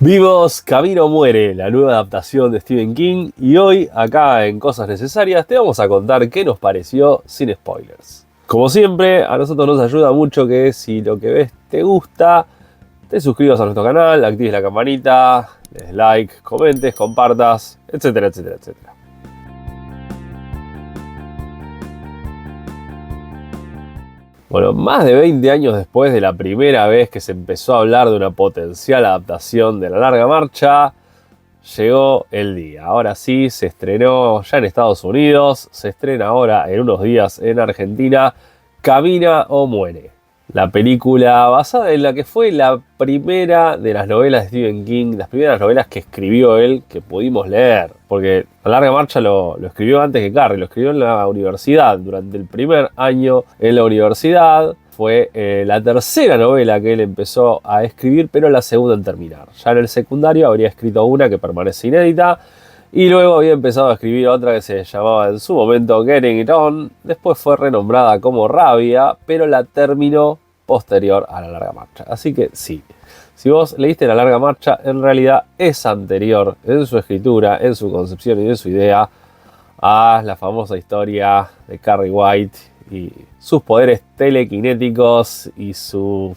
Vimos Camino Muere, la nueva adaptación de Stephen King, y hoy, acá en Cosas Necesarias, te vamos a contar qué nos pareció sin spoilers. Como siempre, a nosotros nos ayuda mucho que si lo que ves te gusta, te suscribas a nuestro canal, actives la campanita, le des like, comentes, compartas, etcétera, etcétera, etcétera. Bueno, más de 20 años después de la primera vez que se empezó a hablar de una potencial adaptación de La Larga Marcha, llegó el día. Ahora sí, se estrenó ya en Estados Unidos, se estrena ahora en unos días en Argentina, Camina o Muere. La película basada en la que fue la primera de las novelas de Stephen King, las primeras novelas que escribió él que pudimos leer. Porque La Larga Marcha lo escribió antes que Carrie, lo escribió en la universidad, durante el primer año en la universidad. Fue la tercera novela que él empezó a escribir, pero la segunda en terminar. Ya en el secundario habría escrito una que permanece inédita, y luego había empezado a escribir otra que se llamaba en su momento Getting It On. Después fue renombrada como Rabia, pero la terminó posterior a La Larga Marcha. Así que sí, si vos leíste La Larga Marcha, en realidad es anterior en su escritura, en su concepción y en su idea a la famosa historia de Carrie White y sus poderes telequinéticos y su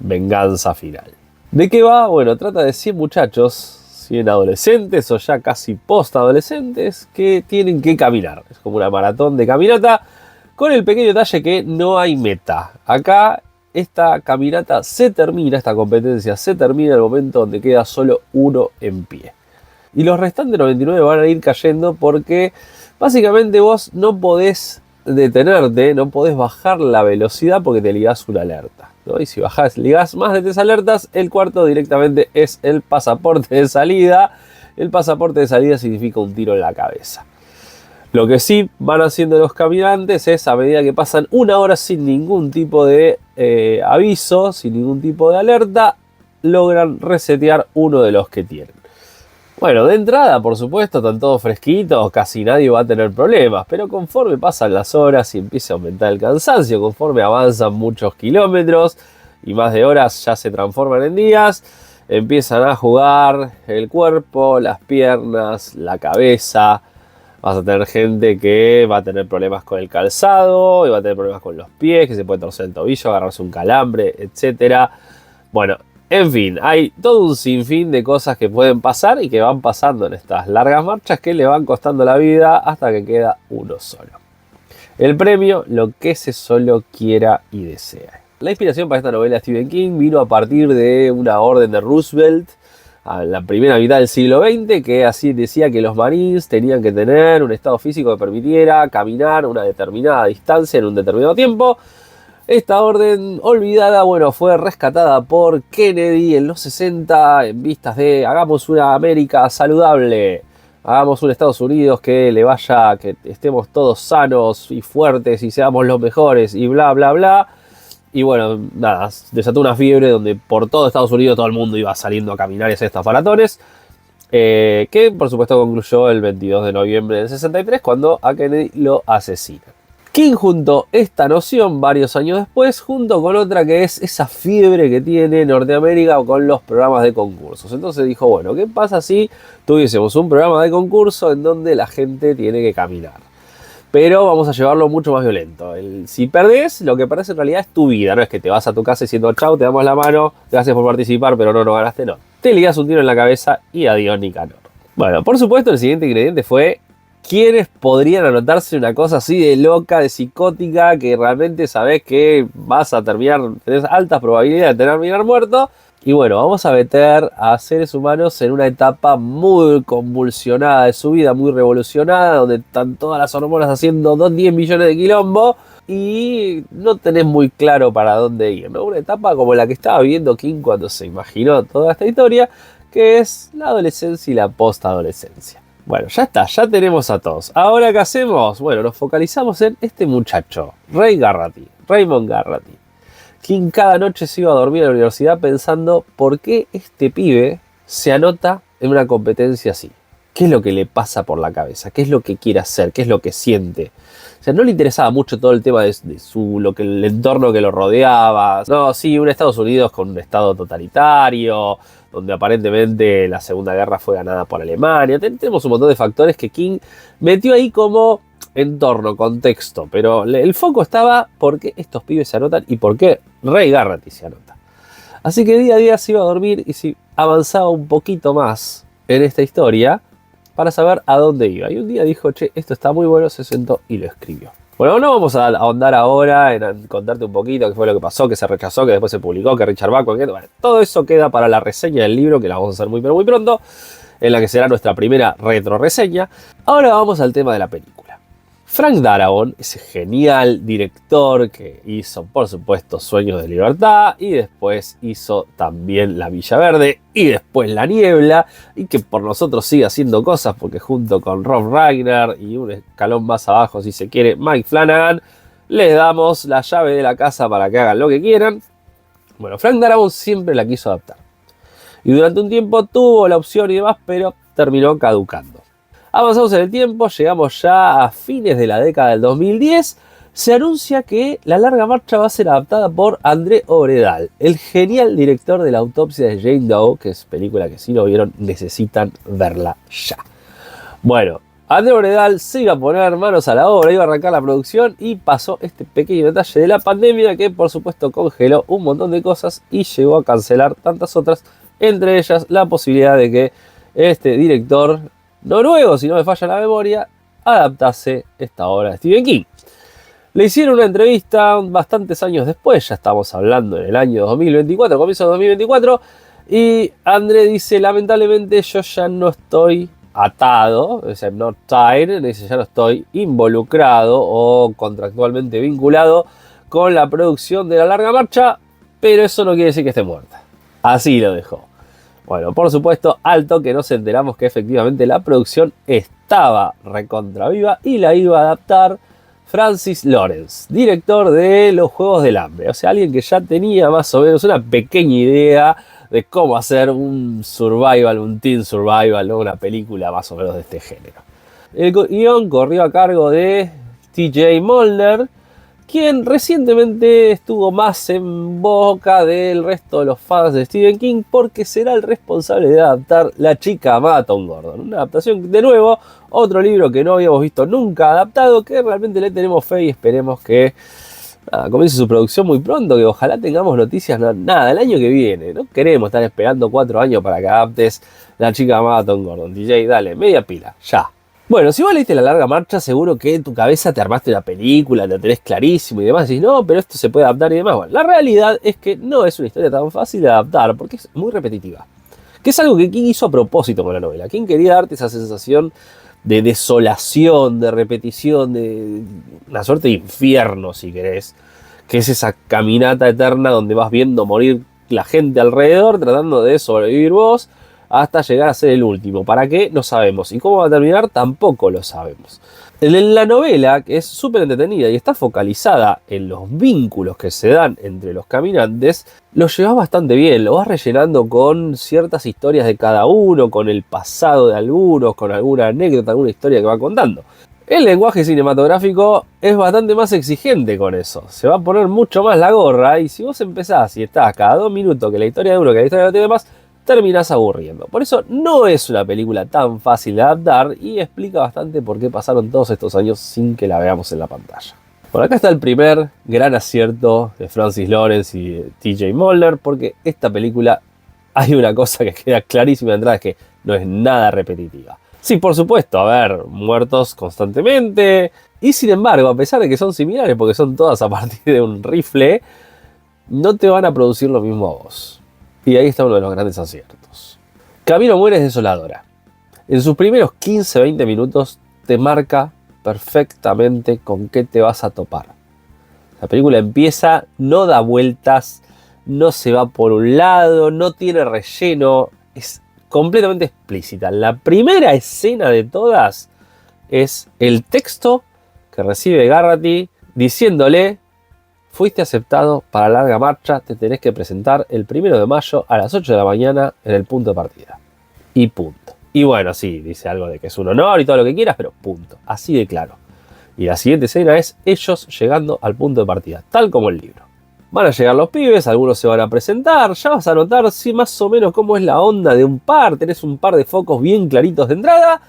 venganza final. ¿De qué va? Bueno, trata de 100 muchachos, 100 adolescentes o ya casi post-adolescentes que tienen que caminar. Es como una maratón de caminata, con el pequeño detalle que no hay meta. Acá esta caminata se termina, esta competencia se termina en el momento donde queda solo uno en pie. Y los restantes 99 van a ir cayendo porque básicamente vos no podés detenerte, no podés bajar la velocidad porque te ligás una alerta, ¿no? Y si ligás más de 3 alertas, el cuarto directamente es el pasaporte de salida. El pasaporte de salida significa un tiro en la cabeza. Lo que sí van haciendo los caminantes es, a medida que pasan una hora sin ningún tipo de aviso, sin ningún tipo de alerta, logran resetear uno de los que tienen. Bueno, de entrada, por supuesto, están todos fresquitos, casi nadie va a tener problemas, pero conforme pasan las horas y empieza a aumentar el cansancio, conforme avanzan muchos kilómetros y más de horas ya se transforman en días, empiezan a jugar el cuerpo, las piernas, la cabeza. Vas a tener gente que va a tener problemas con el calzado, y va a tener problemas con los pies, que se puede torcer el tobillo, agarrarse un calambre, etc. Bueno, en fin, hay todo un sinfín de cosas que pueden pasar y que van pasando en estas largas marchas que le van costando la vida hasta que queda uno solo. El premio, lo que ese solo quiera y desea. La inspiración para esta novela de Stephen King vino a partir de una orden de Roosevelt a la primera mitad del siglo XX, que así decía que los Marines tenían que tener un estado físico que permitiera caminar una determinada distancia en un determinado tiempo. Esta orden olvidada, bueno, fue rescatada por Kennedy en los 60 en vistas de hagamos una América saludable, hagamos un Estados Unidos que le vaya, que estemos todos sanos y fuertes y seamos los mejores y bla, bla, bla. Y bueno, nada, desató una fiebre donde por todo Estados Unidos todo el mundo iba saliendo a caminar y hacer estas maratones, que por supuesto concluyó el 22 de noviembre del 63 cuando a Kennedy lo asesinan. King juntó esta noción varios años después junto con otra que es esa fiebre que tiene Norteamérica con los programas de concursos. Entonces dijo, bueno, ¿qué pasa si tuviésemos un programa de concurso en donde la gente tiene que caminar? Pero vamos a llevarlo mucho más violento. Si perdés, lo que perdés en realidad es tu vida. No es que te vas a tu casa diciendo chau, te damos la mano, gracias por participar, pero no ganaste, no. Te ligas un tiro en la cabeza y adiós Nicanor. Bueno, por supuesto el siguiente ingrediente fue quiénes podrían anotarse una cosa así de loca, de psicótica, que realmente sabés que vas a terminar, tenés altas probabilidades de terminar muerto. Y bueno, vamos a meter a seres humanos en una etapa muy convulsionada de su vida, muy revolucionada, donde están todas las hormonas haciendo 10 millones de quilombo y no tenés muy claro para dónde ir, ¿no? Una etapa como la que estaba viviendo King cuando se imaginó toda esta historia, que es la adolescencia y la postadolescencia. Bueno, ya está, ya tenemos a todos. ¿Ahora qué hacemos? Bueno, nos focalizamos en este muchacho, Raymond Garratty. King cada noche se iba a dormir a la universidad pensando por qué este pibe se anota en una competencia así. ¿Qué es lo que le pasa por la cabeza? ¿Qué es lo que quiere hacer? ¿Qué es lo que siente? O sea, no le interesaba mucho todo el tema de el entorno que lo rodeaba. No, sí, un Estados Unidos con un estado totalitario, donde aparentemente la Segunda Guerra fue ganada por Alemania. Tenemos un montón de factores que King metió ahí como entorno, contexto, pero el foco estaba por qué estos pibes se anotan y por qué Ray Garrity se anota. Así que día a día se iba a dormir y se avanzaba un poquito más en esta historia para saber a dónde iba. Y un día dijo, che, esto está muy bueno, se sentó y lo escribió. Bueno, no vamos a ahondar ahora en contarte un poquito qué fue lo que pasó, que se rechazó, que después se publicó, que Richard Bachman, que bueno, todo eso queda para la reseña del libro, que la vamos a hacer muy pero muy pronto, en la que será nuestra primera retro reseña. Ahora vamos al tema de la película. Frank Darabont, ese genial director que hizo, por supuesto, Sueños de Libertad, y después hizo también La Villa Verde, y después La Niebla, y que por nosotros sigue haciendo cosas, porque junto con Rob Reiner y un escalón más abajo, si se quiere, Mike Flanagan, les damos la llave de la casa para que hagan lo que quieran. Bueno, Frank Darabont siempre la quiso adaptar. Y durante un tiempo tuvo la opción y demás, pero terminó caducando. Avanzamos en el tiempo, llegamos ya a fines de la década del 2010. Se anuncia que La Larga Marcha va a ser adaptada por André Oredal, el genial director de La Autopsia de Jane Doe, que es película que si no vieron necesitan verla ya. Bueno, André Oredal se iba a poner manos a la obra, iba a arrancar la producción y pasó este pequeño detalle de la pandemia que por supuesto congeló un montón de cosas y llegó a cancelar tantas otras, entre ellas la posibilidad de que este director noruego, si no me falla la memoria, adaptase esta obra de Stephen King. Le hicieron una entrevista bastantes años después, ya estamos hablando en el año 2024, comienzo de 2024, y André dice, lamentablemente yo ya no estoy atado, dice, I'm not tied, dice, ya no estoy involucrado o contractualmente vinculado con la producción de La Larga Marcha, pero eso no quiere decir que esté muerta. Así lo dejó. Bueno, por supuesto, al toque nos enteramos que efectivamente la producción estaba recontra viva y la iba a adaptar Francis Lawrence, director de Los Juegos del Hambre. O sea, alguien que ya tenía más o menos una pequeña idea de cómo hacer un survival, un teen survival, ¿no? Una película más o menos de este género. El guión corrió a cargo de T.J. Molnar, quien recientemente estuvo más en boca del resto de los fans de Stephen King porque será el responsable de adaptar La chica amada a Tom Gordon. Una adaptación, de nuevo, otro libro que no habíamos visto nunca adaptado, que realmente le tenemos fe y esperemos que comience su producción muy pronto, que ojalá tengamos noticias, nada, el año que viene. No queremos estar esperando 4 años para que adaptes La chica amada a Tom Gordon. DJ, dale, media pila, ya. Bueno, si vos leíste La Larga Marcha, seguro que en tu cabeza te armaste una película, la tenés clarísimo y demás, y decís, no, pero esto se puede adaptar y demás. Bueno, la realidad es que no es una historia tan fácil de adaptar, porque es muy repetitiva. Que es algo que King hizo a propósito con la novela. King quería darte esa sensación de desolación, de repetición, de una suerte de infierno, si querés, que es esa caminata eterna donde vas viendo morir la gente alrededor, tratando de sobrevivir vos, hasta llegar a ser el último. ¿Para qué? No sabemos. ¿Y cómo va a terminar? Tampoco lo sabemos. En la novela, que es súper entretenida y está focalizada en los vínculos que se dan entre los caminantes, lo llevas bastante bien. Lo vas rellenando con ciertas historias de cada uno, con el pasado de algunos, con alguna anécdota, alguna historia que va contando. El lenguaje cinematográfico es bastante más exigente con eso. Se va a poner mucho más la gorra y si vos empezás y estás cada 2 minutos que la historia de uno, que la historia de los demás, terminás aburriendo. Por eso no es una película tan fácil de adaptar y explica bastante por qué pasaron todos estos años sin que la veamos en la pantalla. Por acá está el primer gran acierto de Francis Lawrence y de T.J. Molnar, porque esta película hay una cosa que queda clarísima de entrada, es que no es nada repetitiva. Sí, por supuesto, a ver, muertos constantemente, y sin embargo, a pesar de que son similares, porque son todas a partir de un rifle, no te van a producir lo mismo a vos. Y ahí está uno de los grandes aciertos. Camino Muere es desoladora. En sus primeros 15-20 minutos te marca perfectamente con qué te vas a topar. La película empieza, no da vueltas, no se va por un lado, no tiene relleno, es completamente explícita. La primera escena de todas es el texto que recibe Garrity diciéndole: fuiste aceptado para La Larga Marcha, te tenés que presentar el 1 de mayo a las 8 de la mañana en el punto de partida. Y punto. Y bueno, sí, dice algo de que es un honor y todo lo que quieras, pero punto. Así de claro. Y la siguiente escena es ellos llegando al punto de partida, tal como el libro. Van a llegar los pibes, algunos se van a presentar, ya vas a notar más o menos cómo es la onda de un par, tenés un par de focos bien claritos de entrada,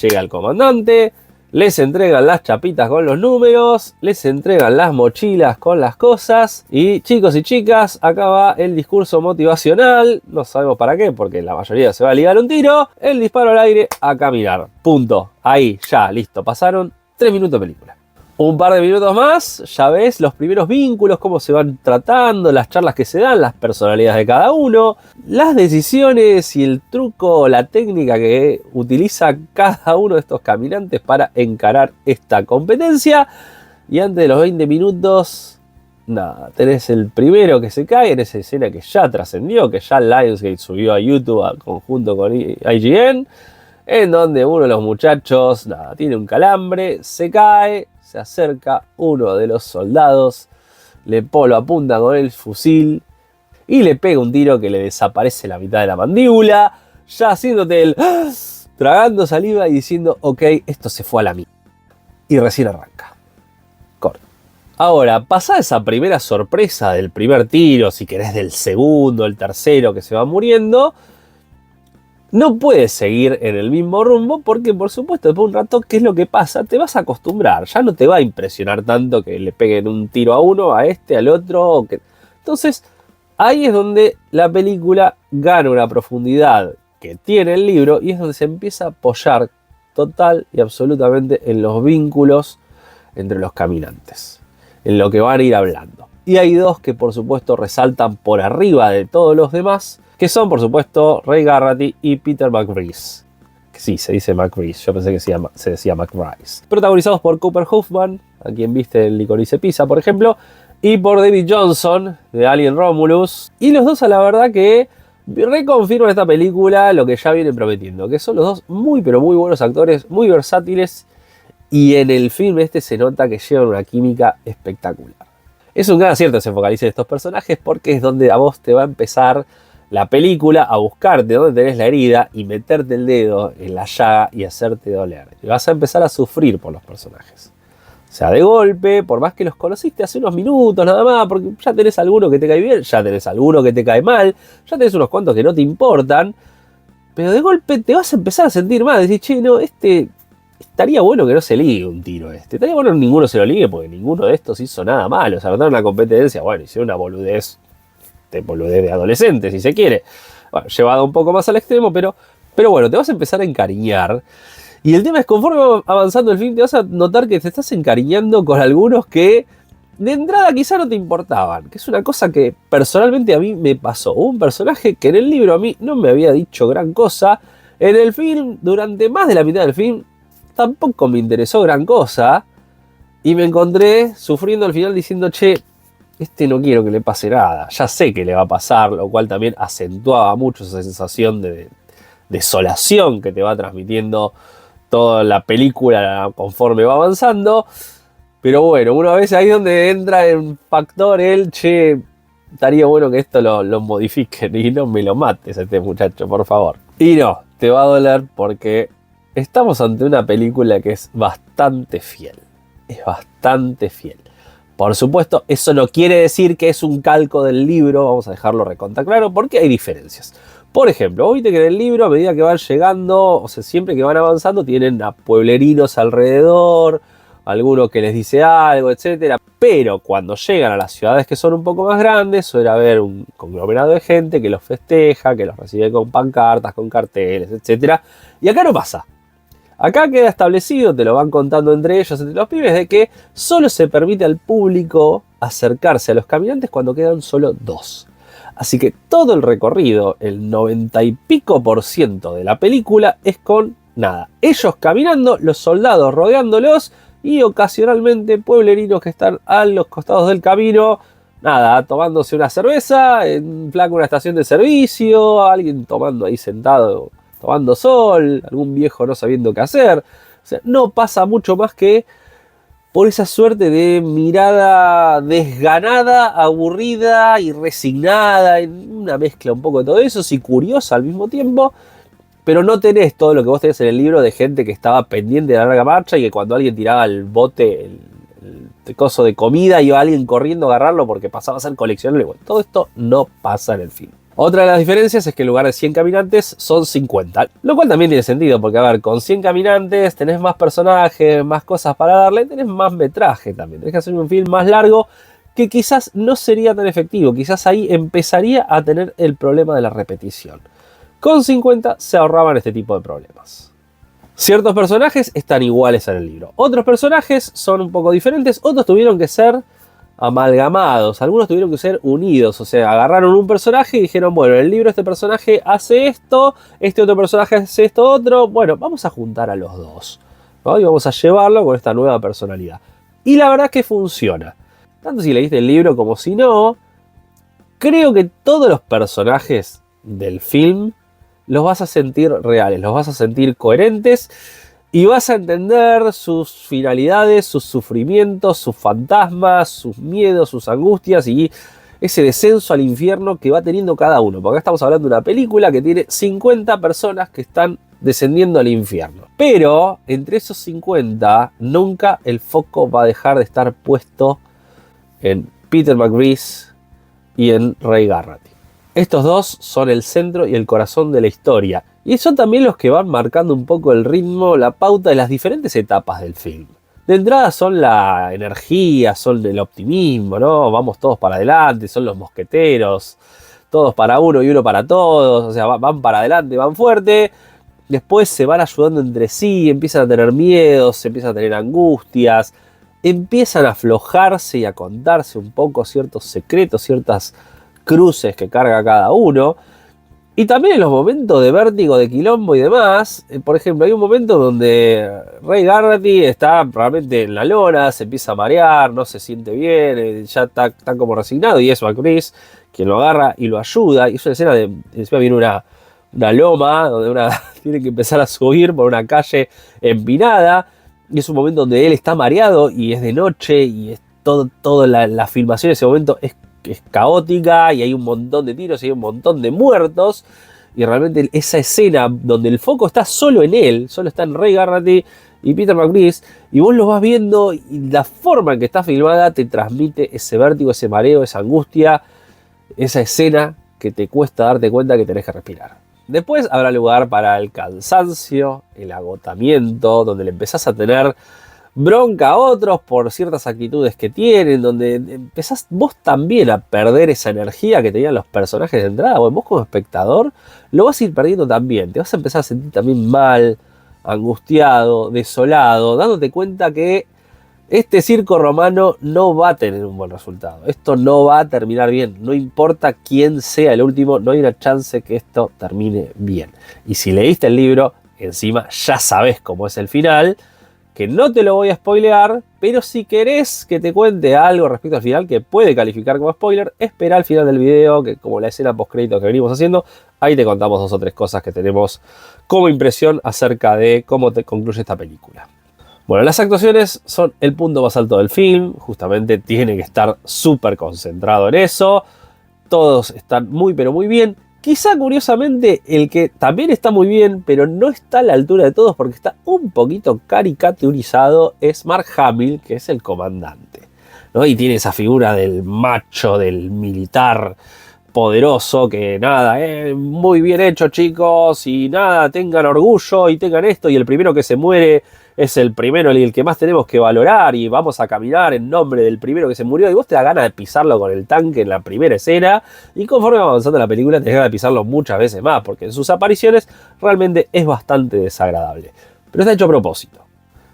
llega el comandante, les entregan las chapitas con los números, les entregan las mochilas con las cosas y chicos y chicas, acá va el discurso motivacional, no sabemos para qué porque la mayoría se va a ligar un tiro, el disparo al aire, a caminar, punto, ahí, ya, listo, pasaron 3 minutos de película. Un par de minutos más, ya ves los primeros vínculos, cómo se van tratando, las charlas que se dan, las personalidades de cada uno, las decisiones y el truco, la técnica que utiliza cada uno de estos caminantes para encarar esta competencia. Y antes de los 20 minutos, nada, tenés el primero que se cae en esa escena que ya trascendió, que ya Lionsgate subió a YouTube conjunto con IGN, en donde uno de los muchachos, nada, tiene un calambre, se cae. Se acerca uno de los soldados, lo apunta con el fusil y le pega un tiro que le desaparece la mitad de la mandíbula, ya haciéndote el tragando saliva y diciendo, ok, esto se fue a la mierda. Y recién arranca. Corto. Ahora, pasada esa primera sorpresa del primer tiro, si querés del segundo, el tercero que se va muriendo, no puedes seguir en el mismo rumbo porque, por supuesto, después de un rato, ¿qué es lo que pasa? Te vas a acostumbrar. Ya no te va a impresionar tanto que le peguen un tiro a uno, a este, al otro. Entonces, ahí es donde la película gana una profundidad que tiene el libro y es donde se empieza a apoyar total y absolutamente en los vínculos entre los caminantes, en lo que van a ir hablando. Y hay dos que, por supuesto, resaltan por arriba de todos los demás, que son, por supuesto, Ray Garratty y Peter McBride. Sí, se dice McBride, yo pensé que se decía McBride. Protagonizados por Cooper Hoffman, a quien viste en Licorice Pizza, por ejemplo, y por David Johnson, de Alien Romulus. Y los dos, a la verdad, que reconfirman esta película lo que ya vienen prometiendo, que son los dos muy, pero muy buenos actores, muy versátiles, y en el film este se nota que llevan una química espectacular. Es un gran acierto que se focalice en estos personajes porque es donde a vos te va a empezar la película a buscarte dónde tenés la herida y meterte el dedo en la llaga y hacerte doler. Y vas a empezar a sufrir por los personajes. O sea, de golpe, por más que los conociste hace unos minutos nada más, porque ya tenés alguno que te cae bien, ya tenés alguno que te cae mal, ya tenés unos cuantos que no te importan, pero de golpe te vas a empezar a sentir mal. Decís, che, no, estaría bueno que no se ligue un tiro este. Estaría bueno que ninguno se lo ligue porque ninguno de estos hizo nada malo. O sea, no una competencia, bueno, hicieron una boludez de adolescente, si se quiere. Bueno, llevado un poco más al extremo, pero bueno, te vas a empezar a encariñar. Y el tema es, conforme va avanzando el film, te vas a notar que te estás encariñando con algunos que de entrada quizá no te importaban. Que es una cosa que personalmente a mí me pasó. Hubo un personaje que en el libro a mí no me había dicho gran cosa. En el film, durante más de la mitad del film, tampoco me interesó gran cosa. Y me encontré sufriendo al final diciendo, che, no quiero que le pase nada, ya sé que le va a pasar, lo cual también acentuaba mucho esa sensación de desolación que te va transmitiendo toda la película conforme va avanzando. Pero bueno, una vez ahí donde entra en factor che, estaría bueno que esto lo modifiquen y no me lo mates a este muchacho, por favor. Y no, te va a doler porque estamos ante una película que es bastante fiel. Es bastante fiel. Por supuesto, eso no quiere decir que es un calco del libro, vamos a dejarlo recontra claro, porque hay diferencias. Por ejemplo, vos viste que en el libro, a medida que van llegando, o sea, siempre que van avanzando, tienen a pueblerinos alrededor, alguno que les dice algo, etc. Pero cuando llegan a las ciudades que son un poco más grandes, suele haber un conglomerado de gente que los festeja, que los recibe con pancartas, con carteles, etc. Y acá no pasa. Acá queda establecido, te lo van contando entre ellos, entre los pibes, de que solo se permite al público acercarse a los caminantes cuando quedan solo 2. Así que todo el recorrido, el 90 y pico % de la película es con nada. Ellos caminando, los soldados rodeándolos y ocasionalmente pueblerinos que están a los costados del camino, nada, tomándose una cerveza, en plan una estación de servicio, alguien tomando ahí sentado, tomando sol, algún viejo no sabiendo qué hacer. O sea, no pasa mucho más que por esa suerte de mirada desganada, aburrida y resignada, en una mezcla un poco de todo eso, y curiosa al mismo tiempo, pero no tenés todo lo que vos tenés en el libro de gente que estaba pendiente de la larga marcha y que cuando alguien tiraba el bote, el coso de comida, iba alguien corriendo a agarrarlo porque pasaba a ser coleccionable. Bueno, todo esto no pasa en el film. Otra de las diferencias es que en lugar de 100 caminantes son 50, lo cual también tiene sentido, porque a ver, con 100 caminantes tenés más personajes, más cosas para darle, tenés más metraje también, tenés que hacer un film más largo que quizás no sería tan efectivo, quizás ahí empezaría a tener el problema de la repetición. Con 50 se ahorraban este tipo de problemas. Ciertos personajes están iguales en el libro, otros personajes son un poco diferentes, otros tuvieron que ser amalgamados, algunos tuvieron que ser unidos, o sea, agarraron un personaje y dijeron, bueno, en el libro este personaje hace esto, este otro personaje hace esto otro, bueno, vamos a juntar a los dos, ¿no? Y vamos a llevarlo con esta nueva personalidad. Y la verdad es que funciona, tanto si leíste el libro como si no. Creo que todos los personajes del film los vas a sentir reales, los vas a sentir coherentes, y vas a entender sus finalidades, sus sufrimientos, sus fantasmas, sus miedos, sus angustias y ese descenso al infierno que va teniendo cada uno. Porque acá estamos hablando de una película que tiene 50 personas que están descendiendo al infierno. Pero entre esos 50 nunca el foco va a dejar de estar puesto en Peter McBride y en Ray Garratty. Estos dos son el centro y el corazón de la historia. Y son también los que van marcando un poco el ritmo, la pauta de las diferentes etapas del film. De entrada son la energía, son el optimismo, ¿no? Vamos todos para adelante, son los mosqueteros, todos para uno y uno para todos, o sea, van para adelante, van fuerte. Después se van ayudando entre sí, empiezan a tener miedos, empiezan a tener angustias, empiezan a aflojarse y a contarse un poco ciertos secretos, ciertas cruces que carga cada uno. Y también en los momentos de vértigo, de quilombo y demás, por ejemplo, hay un momento donde Ray Garratty está realmente en la lona, se empieza a marear, no se siente bien, ya está como resignado, y es McBride quien lo agarra y lo ayuda. Y es una escena de, encima viene una loma, donde tiene que empezar a subir por una calle empinada, y es un momento donde él está mareado y es de noche, y es todo la filmación en ese momento es caótica, y hay un montón de tiros y hay un montón de muertos, y realmente esa escena donde el foco está solo en él, solo está en Ray Garratty y Peter McBride, y vos lo vas viendo y la forma en que está filmada te transmite ese vértigo, ese mareo, esa angustia, esa escena que te cuesta darte cuenta que tenés que respirar. Después habrá lugar para el cansancio, el agotamiento, donde le empezás a tener bronca a otros por ciertas actitudes que tienen, donde empezás vos también a perder esa energía que tenían los personajes de entrada. Bueno, vos como espectador lo vas a ir perdiendo también, te vas a empezar a sentir también mal, angustiado, desolado, dándote cuenta que este circo romano no va a tener un buen resultado, esto no va a terminar bien, no importa quién sea el último, no hay una chance que esto termine bien. Y si leíste el libro, encima ya sabés cómo es el final, que no te lo voy a spoilear, pero si querés que te cuente algo respecto al final que puede calificar como spoiler, espera al final del video, que como la escena post crédito que venimos haciendo, ahí te contamos 2 o 3 cosas que tenemos como impresión acerca de cómo te concluye esta película. Bueno, las actuaciones son el punto más alto del film, justamente tiene que estar súper concentrado en eso, todos están muy pero muy bien. Quizá curiosamente el que también está muy bien, pero no está a la altura de todos porque está un poquito caricaturizado, es Mark Hamill, que es el comandante, ¿no? Y tiene esa figura del macho, del militar poderoso, que nada, muy bien hecho chicos, y nada, tengan orgullo y tengan esto, y el primero que se muere es el primero y el que más tenemos que valorar, y vamos a caminar en nombre del primero que se murió, y vos te da ganas de pisarlo con el tanque en la primera escena, y conforme va avanzando la película te da ganas de pisarlo muchas veces más, porque en sus apariciones realmente es bastante desagradable, pero está hecho a propósito.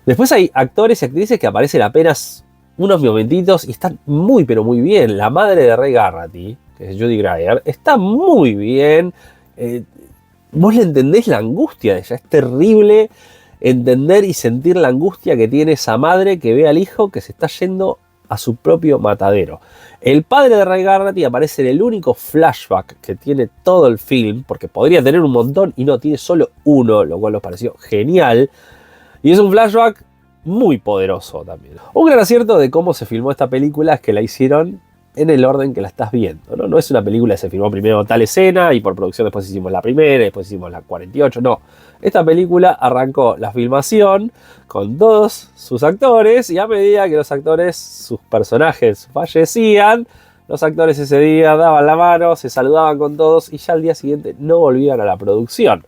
Después hay actores y actrices que aparecen apenas unos momentitos y están muy pero muy bien. La madre de Ray Garratty, que es Judy Greer, está muy bien. Vos le entendés la angustia de ella, es terrible entender y sentir la angustia que tiene esa madre que ve al hijo que se está yendo a su propio matadero. El padre de Ray Garratty aparece en el único flashback que tiene todo el film, porque podría tener un montón y no, tiene solo uno, lo cual nos pareció genial. Y es un flashback muy poderoso también. Un gran acierto de cómo se filmó esta película es que la hicieron en el orden que la estás viendo, ¿no? No es una película que se filmó primero tal escena y por producción después hicimos la primera, después hicimos la 48, no. Esta película arrancó la filmación con todos sus actores y a medida que los actores, sus personajes fallecían, los actores ese día daban la mano, se saludaban con todos y ya al día siguiente no volvían a la producción.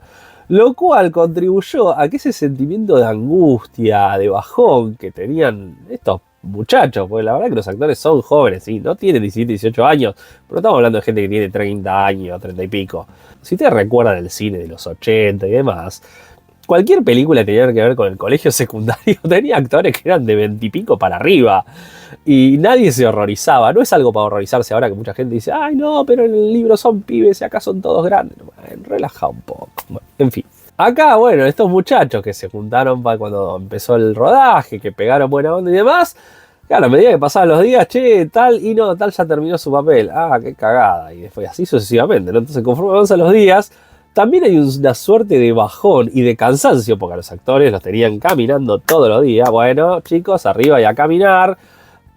Lo cual contribuyó a que ese sentimiento de angustia, de bajón que tenían estos muchachos, porque la verdad que los actores son jóvenes, ¿sí? No tienen 17, 18 años, pero estamos hablando de gente que tiene 30 años, 30 y pico. Si ustedes recuerdan el cine de los 80 y demás, cualquier película que tenía que ver con el colegio secundario tenía actores que eran de 20 y pico para arriba. Y nadie se horrorizaba. No es algo para horrorizarse ahora que mucha gente dice, ay no, pero en el libro son pibes y acá son todos grandes. Bueno, relaja un poco. Bueno, en fin. Acá, bueno, estos muchachos que se juntaron para cuando empezó el rodaje, que pegaron buena onda y demás, claro, a medida que pasaban los días, che, tal y no, tal ya terminó su papel. Ah, qué cagada. Y después así sucesivamente, ¿no? Entonces, conforme avanzan los días, también hay una suerte de bajón y de cansancio, porque a los actores los tenían caminando todos los días. Bueno, chicos, arriba y a caminar.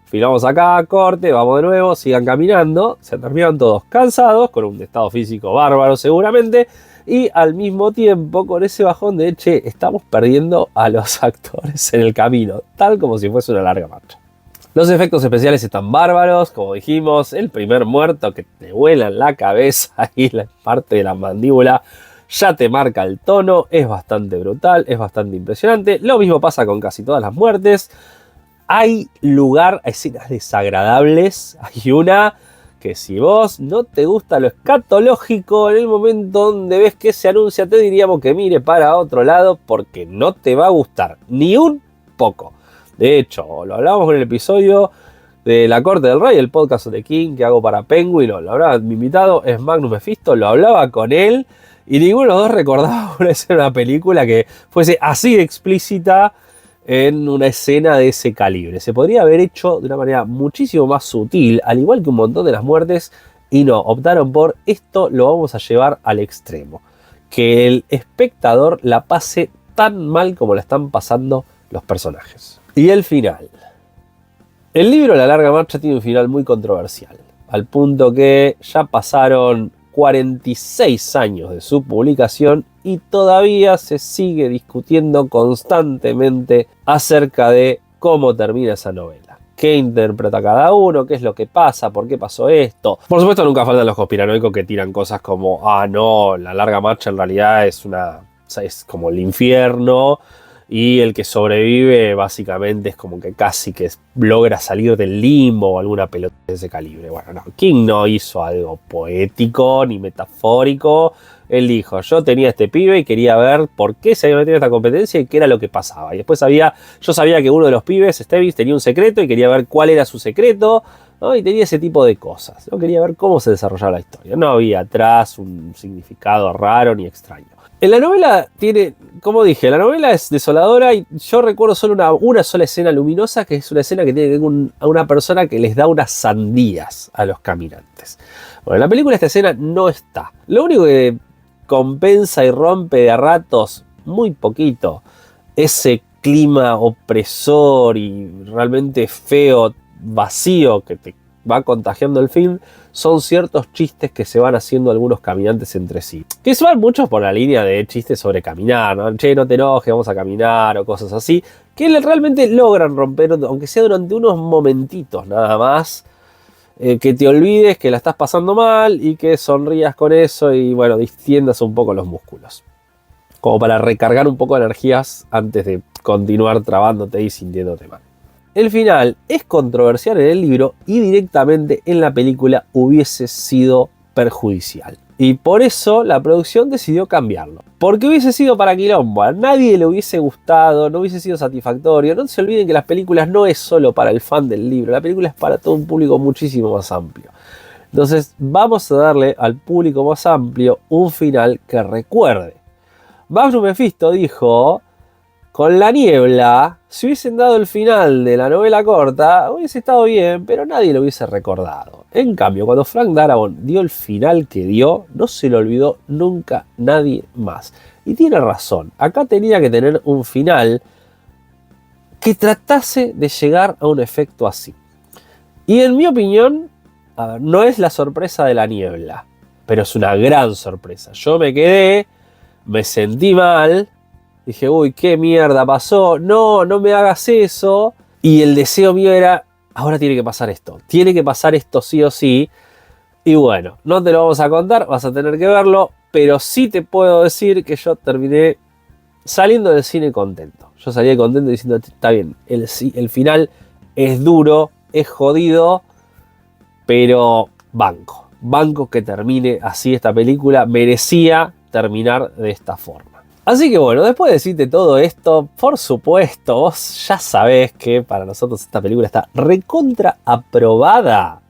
Filmamos acá, corte, vamos de nuevo, sigan caminando. Se terminaron todos cansados, con un estado físico bárbaro seguramente. Y al mismo tiempo con ese bajón de, che, estamos perdiendo a los actores en el camino. Tal como si fuese una larga marcha. Los efectos especiales están bárbaros, como dijimos. El primer muerto que te vuela en la cabeza y la parte de la mandíbula ya te marca el tono. Es bastante brutal, es bastante impresionante. Lo mismo pasa con casi todas las muertes. Hay lugar a escenas desagradables. Hay una que si vos no te gusta lo escatológico, en el momento donde ves que se anuncia, te diríamos que mire para otro lado porque no te va a gustar, ni un poco. De hecho, lo hablábamos en el episodio de La Corte del Rey, el podcast de King que hago para Penguin, lo hablaba mi invitado, es Magnus Mephisto, lo hablaba con él y ninguno de los dos recordaba una película que fuese así de explícita en una escena de ese calibre. Se podría haber hecho de una manera muchísimo más sutil, al igual que un montón de las muertes, y no, optaron por esto lo vamos a llevar al extremo. Que el espectador la pase tan mal como la están pasando los personajes. Y el final. El libro La Larga Marcha tiene un final muy controversial, al punto que ya pasaron 46 años de su publicación y todavía se sigue discutiendo constantemente acerca de cómo termina esa novela. ¿Qué interpreta cada uno? ¿Qué es lo que pasa? ¿Por qué pasó esto? Por supuesto nunca faltan los conspiranoicos que tiran cosas como ah no, La Larga Marcha en realidad es como el infierno y el que sobrevive básicamente es como que casi que logra salir del limbo o alguna pelota de ese calibre. Bueno, no, King no hizo algo poético ni metafórico. Él dijo, yo tenía este pibe y quería ver por qué se había metido en esta competencia y qué era lo que pasaba. Y después yo sabía que uno de los pibes, Stevis, tenía un secreto y quería ver cuál era su secreto, ¿no? Y tenía ese tipo de cosas. Yo quería ver cómo se desarrollaba la historia. No había atrás un significado raro ni extraño. En la novela tiene, como dije, la novela es desoladora y yo recuerdo solo una sola escena luminosa, que es una escena que tiene que ver con una persona que les da unas sandías a los caminantes. Bueno, en la película esta escena no está. Lo único que compensa y rompe de a ratos, muy poquito, ese clima opresor y realmente feo, vacío que te va contagiando el film, son ciertos chistes que se van haciendo algunos caminantes entre sí. Que se van muchos por la línea de chistes sobre caminar, ¿no? Che, no te enojes, vamos a caminar o cosas así, que realmente logran romper, aunque sea durante unos momentitos nada más, que te olvides que la estás pasando mal y que sonrías con eso y bueno, distiendas un poco los músculos. Como para recargar un poco de energías antes de continuar trabándote y sintiéndote mal. El final es controversial en el libro y directamente en la película hubiese sido perjudicial. Y por eso la producción decidió cambiarlo. Porque hubiese sido para quilombo, a nadie le hubiese gustado, no hubiese sido satisfactorio. No se olviden que las películas no es solo para el fan del libro, la película es para todo un público muchísimo más amplio. Entonces vamos a darle al público más amplio un final que recuerde. Magnus Mephisto dijo, con La Niebla, si hubiesen dado el final de la novela corta, hubiese estado bien, pero nadie lo hubiese recordado. En cambio, cuando Frank Darabont dio el final que dio, no se lo olvidó nunca nadie más. Y tiene razón, acá tenía que tener un final que tratase de llegar a un efecto así. Y en mi opinión, A ver, no es la sorpresa de la niebla, pero es una gran sorpresa. Yo me quedé, me sentí mal, dije, uy, qué mierda pasó, no, no me hagas eso. Y el deseo mío era, ahora tiene que pasar esto sí o sí. Y bueno, no te lo vamos a contar, vas a tener que verlo, pero sí te puedo decir que yo terminé saliendo del cine contento. Yo salí contento diciendo, está bien, el final es duro, es jodido, pero banco que termine así esta película, merecía terminar de esta forma. Así que bueno, después de decirte todo esto, por supuesto, vos ya sabés que para nosotros esta película está recontra aprobada.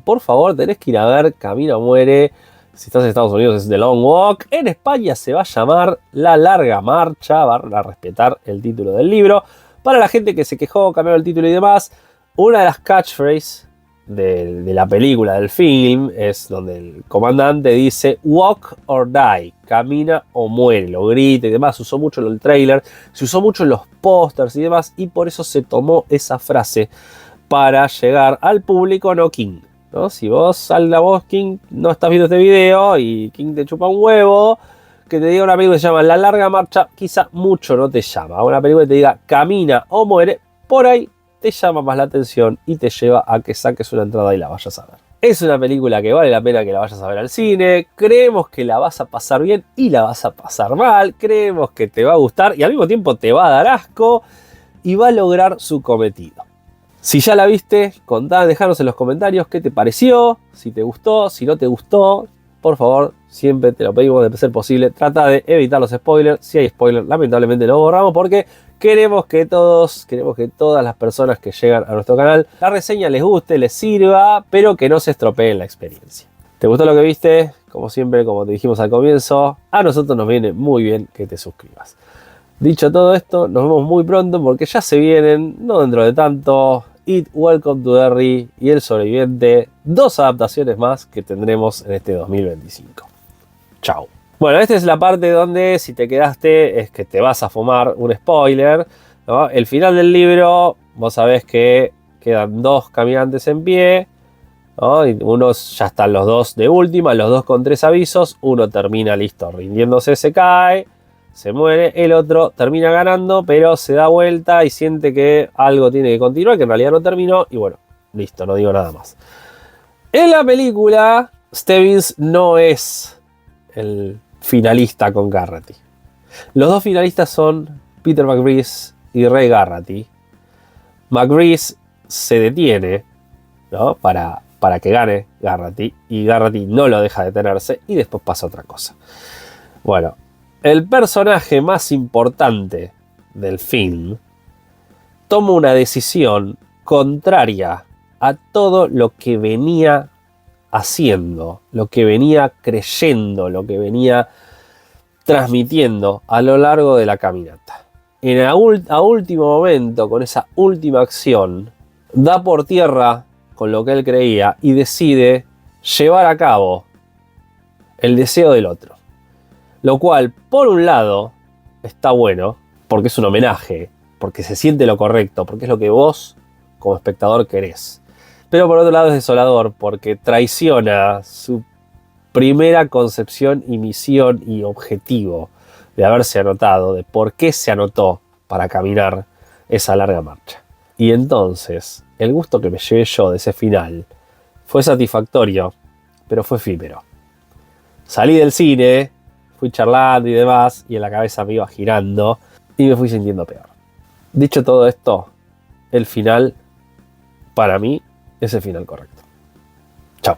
Por favor, tenés que ir a ver Camina o Muere. Si estás en Estados Unidos es The Long Walk. En España se va a llamar La Larga Marcha. Van a respetar el título del libro. Para la gente que se quejó, cambiaron el título y demás, una de las catchphrases de la película, del film, es donde el comandante dice Walk or die, camina o muere, lo grita y demás. Se usó mucho en el trailer, se usó mucho en los pósters y demás, y por eso se tomó esa frase para llegar al público no King, ¿no? Si vos sal la voz King, no estás viendo este video y King te chupa un huevo, que te diga una película que se llama La Larga Marcha, quizá mucho no te llama. Una película que te diga camina o muere, por ahí te llama más la atención y te lleva a que saques una entrada y la vayas a ver. Es una película que vale la pena que la vayas a ver al cine. Creemos que la vas a pasar bien y la vas a pasar mal. Creemos que te va a gustar y al mismo tiempo te va a dar asco y va a lograr su cometido. Si ya la viste, contá, dejanos en los comentarios qué te pareció, si te gustó, si no te gustó. Por favor, siempre te lo pedimos de ser posible, trata de evitar los spoilers. Si hay spoilers, lamentablemente lo borramos porque queremos que todas las personas que llegan a nuestro canal, la reseña les guste, les sirva, pero que no se estropeen la experiencia. ¿Te gustó lo que viste? Como siempre, como te dijimos al comienzo, a nosotros nos viene muy bien que te suscribas. Dicho todo esto, nos vemos muy pronto porque ya se vienen, no dentro de tanto, It, Welcome to Derry y El Sobreviviente, 2 adaptaciones más que tendremos en este 2025. Chao. Bueno, esta es la parte donde si te quedaste es que te vas a fumar un spoiler, ¿no? El final del libro, vos sabés que quedan 2 caminantes en pie, ¿no? Y unos ya están los 2 de última, los 2 con 3 avisos, uno termina listo, rindiéndose, se cae, se muere, el otro termina ganando, pero se da vuelta y siente que algo tiene que continuar, que en realidad no terminó, y bueno, listo, no digo nada más. En la película, Stebbins no es el finalista con Garrity. Los 2 finalistas son Peter McBride y Ray Garrity. McBride se detiene, ¿no? para que gane Garrity, y Garrity no lo deja detenerse, y después pasa otra cosa. Bueno, el personaje más importante del film toma una decisión contraria a todo lo que venía haciendo, lo que venía creyendo, lo que venía transmitiendo a lo largo de la caminata. A último momento, con esa última acción, da por tierra con lo que él creía y decide llevar a cabo el deseo del otro. Lo cual, por un lado, está bueno, porque es un homenaje, porque se siente lo correcto, porque es lo que vos, como espectador, querés. Pero por otro lado es desolador, porque traiciona su primera concepción y misión y objetivo de haberse anotado, de por qué se anotó para caminar esa larga marcha. Y entonces, el gusto que me llevé yo de ese final fue satisfactorio, pero fue efímero. Salí del cine, fui charlando y demás, y en la cabeza me iba girando y me fui sintiendo peor. Dicho todo esto, el final, para mí, es el final correcto. Chao.